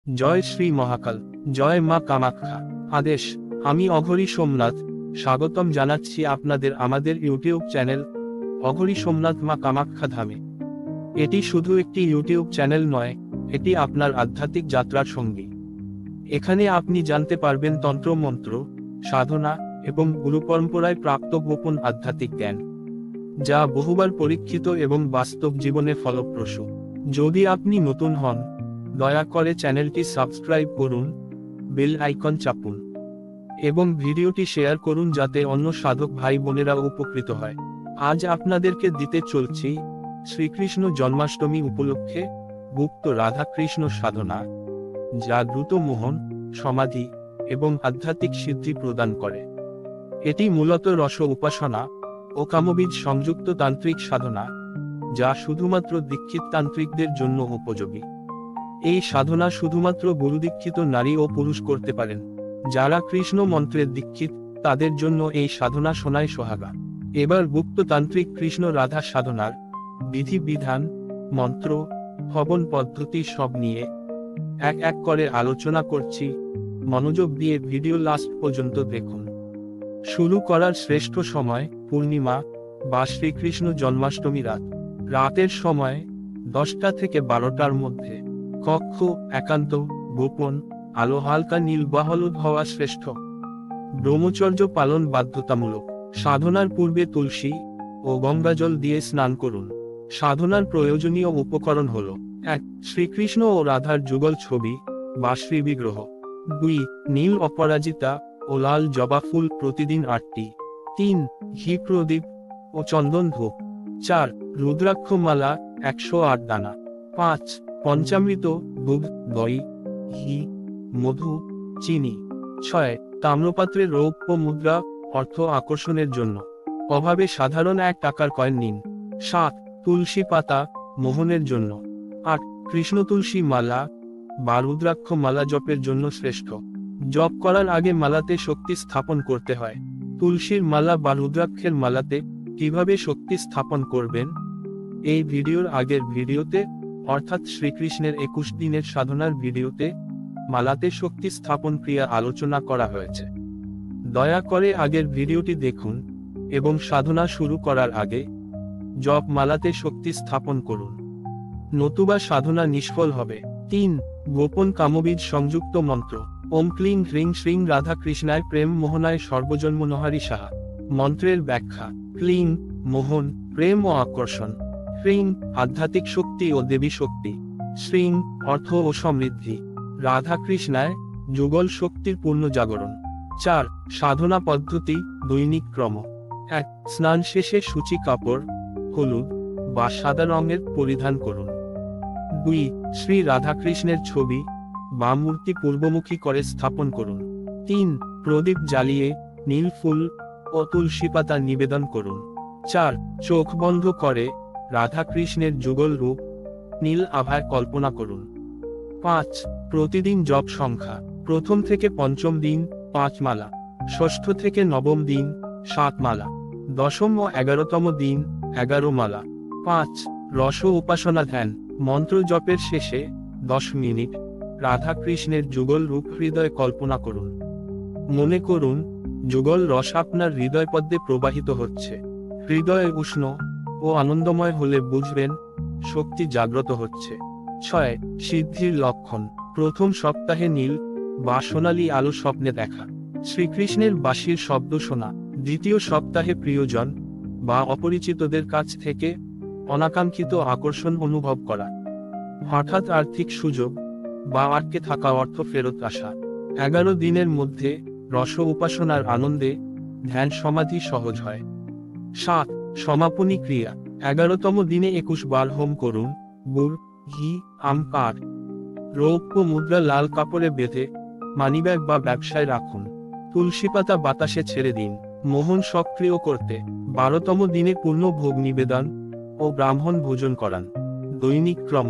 জয় শ্রী মহাকাল, জয় মা কামাখ্যা। আদেশ, আমি অঘরী সোমনাথ স্বাগতম জানাচ্ছি আপনাদের আমাদের ইউটিউব চ্যানেল অঘরী সোমনাথ মা কামাখ্যা ধামে। এটি শুধু একটি ইউটিউব চ্যানেল নয়, এটি আপনার আধ্যাত্মিক যাত্রার সঙ্গী। এখানে আপনি জানতে পারবেন তন্ত্র মন্ত্র, সাধনা এবং গুরু পরম্পরায় প্রাপ্ত গোপন আধ্যাত্মিক জ্ঞান, যা বহুবার পরীক্ষিত এবং বাস্তব জীবনে ফলপ্রসূ। যদি আপনি নতুন হন, দয়া করে চ্যানেলটি সাবস্ক্রাইব করুন, বেল আইকন চাপুন এবং ভিডিওটি শেয়ার করুন যাতে অন্য সাধক ভাই বোনেরা উপকৃত হয়। আজ আপনাদেরকে দিতে চলছি শ্রীকৃষ্ণ জন্মাষ্টমী উপলক্ষে গুপ্ত রাধাকৃষ্ণ সাধনা, যা দ্রুত মোহন, সমাধি এবং আধ্যাত্মিক সিদ্ধি প্রদান করে। এটি মূলত রস উপাসনা ও কামবীজ সংযুক্ত তান্ত্রিক সাধনা, যা শুধুমাত্র দীক্ষিত তান্ত্রিকদের জন্য উপযোগী। এই সাধনা শুধুমাত্র গুরুদীক্ষিত নারী ও পুরুষ করতে পারেন। যারা কৃষ্ণ মন্ত্রের দীক্ষিত, তাদের জন্য এই সাধনা সোনায় সোহাগা। এবার গুপ্ত তান্ত্রিক কৃষ্ণ রাধা সাধনার বিধি বিধান, মন্ত্র, হবন পদ্ধতি সব নিয়ে এক এক করে আলোচনা করছি। মনোযোগ দিয়ে ভিডিও লাস্ট পর্যন্ত দেখুন। শুরু করার শ্রেষ্ঠ সময় পূর্ণিমা বা শ্রীকৃষ্ণ জন্মাষ্টমী রাতের সময় 10টা থেকে 12টার মধ্যে। কক্ষ একান্ত, গোপন, আলো হালকা নীল বা হলুদ হওয়া শ্রেষ্ঠ। ব্রহ্মচর্য পালন বাধ্যতামূলক। সাধনার পূর্বে তুলসী ও গঙ্গাজল দিয়ে স্নান করুন। সাধনার প্রয়োজনীয় উপকরণ হল: 1. শ্রীকৃষ্ণ ও রাধার যুগল ছবি বা শ্রীবিগ্রহ। 2. নীল অপরাজিতা ও লাল জবা ফুল প্রতিদিন 8টি। 3. ঘি প্রদীপ ও চন্দন ধূপ। 4. রুদ্রাক্ষ মালা 108 দানা। 5. পঞ্চামৃত, দুধ, দই, ঘি, মধু, চিনি। 6. তাম্রপাত্রে রৌপ্য মুদ্রা, অর্থ আকর্ষণের জন্য। অভাবে সাধারণ 1 টাকার কয়েন নিন। 7. তুলসী পাতা, মোহনের জন্য। 8. কৃষ্ণ তুলসী মালা বা রুদ্রাক্ষ মালা জপের জন্য শ্রেষ্ঠ। জপ করার আগে মালাতে শক্তি স্থাপন করতে হয়। তুলসীর মালা বা রুদ্রাক্ষের মালাতে কিভাবে শক্তি স্থাপন করবেন, এই ভিডিওর আগের ভিডিওতে অর্থাৎ শ্রীকৃষ্ণের 21 দিনের সাধনার ভিডিওতে মালাতে শক্তি স্থাপন ক্রিয়া আলোচনা করা হয়েছে। দয়া করে আগের ভিডিওটি দেখুন এবং সাধনা শুরু করার আগে জপ মালাতে শক্তি স্থাপন করুন, নতুবা সাধনা নিষ্ফল হবে। 3. গোপন কামবীজ সংযুক্ত মন্ত্র। ওম ক্লিং হ্রিং শ্রীং রাধা কৃষ্ণায় প্রেম মোহনায় সর্বজন্মনহারি সাহা। মন্ত্রের ব্যাখ্যা: ক্লিং মোহন, প্রেম ও আকর্ষণ। হ্রিং আধ্যাত্মিক শক্তি ও দেবী শক্তি। শ্রীং অর্থ ও সমৃদ্ধি। রাধা কৃষ্ণায় যুগল শক্তির পূর্ণ জাগরণ। 4. সাধনা পদ্ধতি, দৈনিক ক্রম। 1. স্নান শেষে সূচি কাপড়, হলুদ বা সাদা রঙের পরিধান করুন। 2. শ্রী রাধাকৃষ্ণের ছবি বা মূর্তি পূর্বমুখী করে স্থাপন করুন। 3. প্রদীপ জ্বালিয়ে নীল ফুল ও তুলসী পাতা নিবেদন করুন। 4. চোখ বন্ধ করে রাধাকৃষ্ণের যুগল রূপ নীল আভায় কল্পনা করুন। 5. প্রতিদিন জপ সংখ্যা: প্রথম থেকে পঞ্চম দিন 5 মালা, ষষ্ঠ থেকে নবম দিন 7 মালা, দশম ও 11তম দিন 11 মালা। 5. রস উপাসনা ধ্যান: মন্ত্র জপের শেষে 10 মিনিট রাধাকৃষ্ণের যুগল রূপ হৃদয়ে কল্পনা করুন। মনে করুন যুগল রস আপনার হৃদয়পদ্মে প্রবাহিত হচ্ছে। হৃদয় উষ্ণ ও আনন্দময় হলে বুঝবেন শক্তি জাগ্রত হচ্ছে। 6. সিদ্ধির লক্ষণ: প্রথম সপ্তাহে নীল বা সোনালী আলো স্বপ্নে দেখা, শ্রীকৃষ্ণের বাঁশির শব্দ শোনা। দ্বিতীয় সপ্তাহে প্রিয়জন বা অপরিচিতদের কাছ থেকে অনাকাঙ্ক্ষিত আকর্ষণ অনুভব করা, হঠাৎ আর্থিক সুযোগ বা আটকে থাকা অর্থ ফেরত আসা। 11 দিনের মধ্যে রস উপাসনার আনন্দে ধ্যান সমাধি সহজ হয়। 7. সমাপনী ক্রিয়া: 11তম দিনে 21 বার হোম করুন। গুড়, ঘি, আম পাড়, রৌপ্য মুদ্রা লাল কাপড়ে বেঁধে মানিব্যাগ বা ব্যবসায় রাখুন। তুলসী পাতা বাতাসে ছেড়ে দিন। মোহন সক্রিয় করতে 12তম দিনে পূর্ণ ভোগ নিবেদন ও ব্রাহ্মণ ভোজন করান। দৈনিক ক্রম: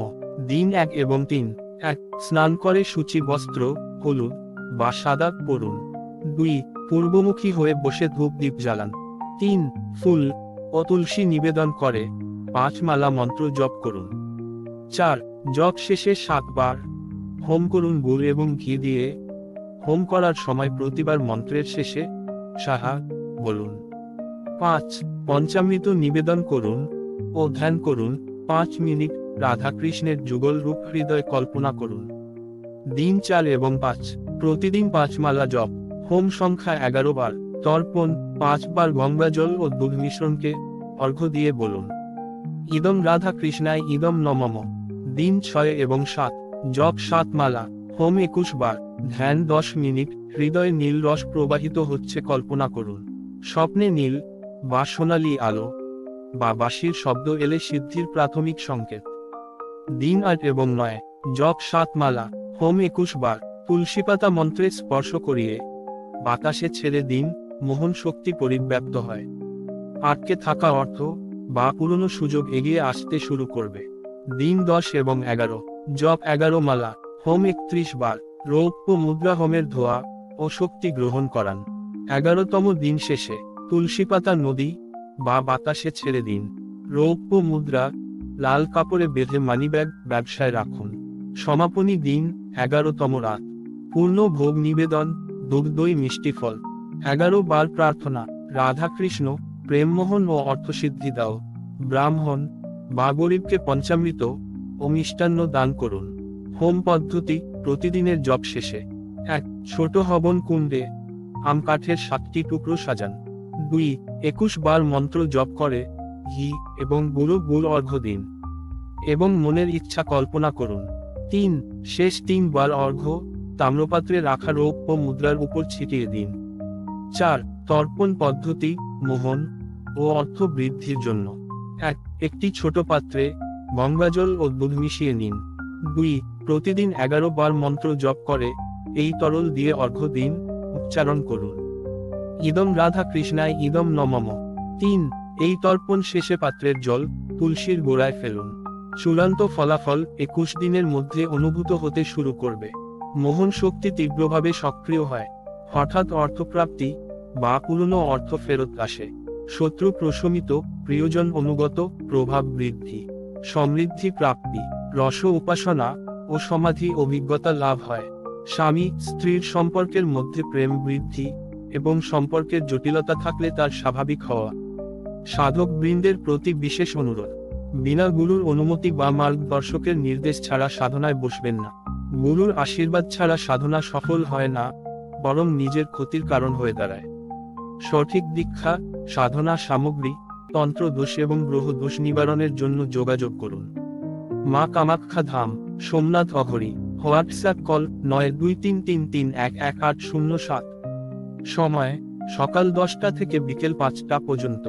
দিন 1 এবং 3। 1. স্নান করে সূচি বস্ত্র, হলুদ বা সাদা পরুন। 2. পূর্বমুখী হয়ে বসে ধূপ দীপ জ্বালান। 3. ফুল ও তুলসী নিবেদন করে 5 মালা মন্ত্র জপ করুন। 4. জপ শেষে 7 বার হোম করুন গুড় এবং ঘি দিয়ে। হোম করার সময় প্রতিবার মন্ত্রের শেষে সাহা বলুন। 5 পঞ্চামৃত নিবেদন করুন ও ধ্যান করুন 5 মিনিট। রাধাকৃষ্ণের যুগল রূপ হৃদয় কল্পনা করুন। দিন 4 এবং 5 প্রতিদিন 5 মালা জপ। হোম সংখ্যা 11 বার। তর্পণ 5 বার গঙ্গা জল ও দুধ মিশ্রণকে অর্ঘ্য দিয়ে বলুন। ইদম রাধা কৃষ্ণায় ইদম নমঃ। দিন 6 এবং 7 জপ 7 মালা। হোম 21 বার। ধ্যান 10 মিনিট। হৃদয়ে নীল রস প্রবাহিত হচ্ছে কল্পনা করুন। স্বপ্নে নীল বা সোনালী আলো বা বাঁশির শব্দ এলে সিদ্ধির প্রাথমিক সংকেত। দিন 8 এবং 9 জপ 7 মালা। হোম 21 বার। তুলসী পাতা মন্ত্রে স্পর্শ করিয়ে বাতাসে ছেড়ে দিন। মোহন শক্তি পরিব্যাপ্ত হয়। আটকে থাকা অর্থ বা পুরনো সুযোগ এগিয়ে আসতে শুরু করবে। দিন 10 এবং 11 জপ 11 মালা। হোম 31 বার। রৌপ্য মুদ্রা হোমের ধোয়া ও শক্তি গ্রহণ করান। 11তম দিন শেষে তুলসী পাতা নদী বা বাতাসে ছেড়ে দিন। রৌপ্য মুদ্রা লাল কাপড়ে বেঁধে মানিব্যাগ ব্যবসায় রাখুন। সমাপনী দিন 11তম রাত। পূর্ণ ভোগ নিবেদন দুধ দই মিষ্টি ফল। 11 বার প্রার্থনা। রাধাকৃষ্ণ প্রেমমোহন ও অর্থসিদ্ধি দাও। ব্রাহ্মণ বা গরিবকে পঞ্চামৃত ও মিষ্টান্ন দান করুন। হোম পদ্ধতি প্রতিদিনের জপ শেষে 1 ছোট হবন কুণ্ডে আম কাঠের 7টি টুকরো সাজান। 2 21 বার মন্ত্র জপ করে ঘি এবং গুঁড়ো গুড় অর্ঘ্য দিন এবং মনের ইচ্ছা কল্পনা করুন। 3 শেষ 3 বার অর্ঘ্য তাম্রপাত্রে রাখা রৌপ্য মুদ্রার উপর ছিটিয়ে দিন। 4 তর্পণ পদ্ধতি মোহন ও অর্থ বৃদ্ধির জন্য। 1 একটি ছোট পাত্রে গঙ্গাজল ও দুধ মিশিয়ে নিন। 2 প্রতিদিন 11 বার মন্ত্র জপ করে এই তরল দিয়ে অর্ঘ্য দিন। উচ্চারণ করুন ইদম রাধা কৃষ্ণায় ইদম নমঃ। 3 এই তর্পণ শেষে পাত্রের জল তুলসীর গোড়ায় ফেলুন। চূড়ান্ত ফলাফল 21 দিনের মধ্যে অনুভূত হতে শুরু করবে। মোহন শক্তি তীব্রভাবে সক্রিয় হয়। হঠাৎ অর্থপ্রাপ্তি বা পুরনো অর্থ ফেরত আসে। শত্রু প্রশমিত, প্রিয়জন অনুগত, প্রভাব বৃদ্ধি, সমৃদ্ধি প্রাপ্তি, রস উপাসনা ও সমাধি অভিজ্ঞতা লাভ হয়। স্বামী স্ত্রীর সম্পর্কের মধ্যে প্রেম বৃদ্ধি এবং সম্পর্কের জটিলতা থাকলে তার স্বাভাবিক হওয়া। সাধক বৃন্দের প্রতি বিশেষ অনুরোধ, বিনা গুরুর অনুমতি বা মার্গদর্শকের নির্দেশ ছাড়া সাধনায় বসবেন না। গুরুর আশীর্বাদ ছাড়া সাধনা সফল হয় না, বরং নিজের ক্ষতির কারণ হয়ে দাঁড়ায়। সঠিক দীক্ষা, সাধনা সামগ্রী, তন্ত্র দোষ এবং গ্রহ দোষ নিবারণের জন্য যোগাযোগ করুন। মা কামাখ্যা ধাম, সোমনাথ অঘরি। WhatsApp call 9233311807। সময় সকাল 10টা থেকে বিকেল 5টা পর্যন্ত।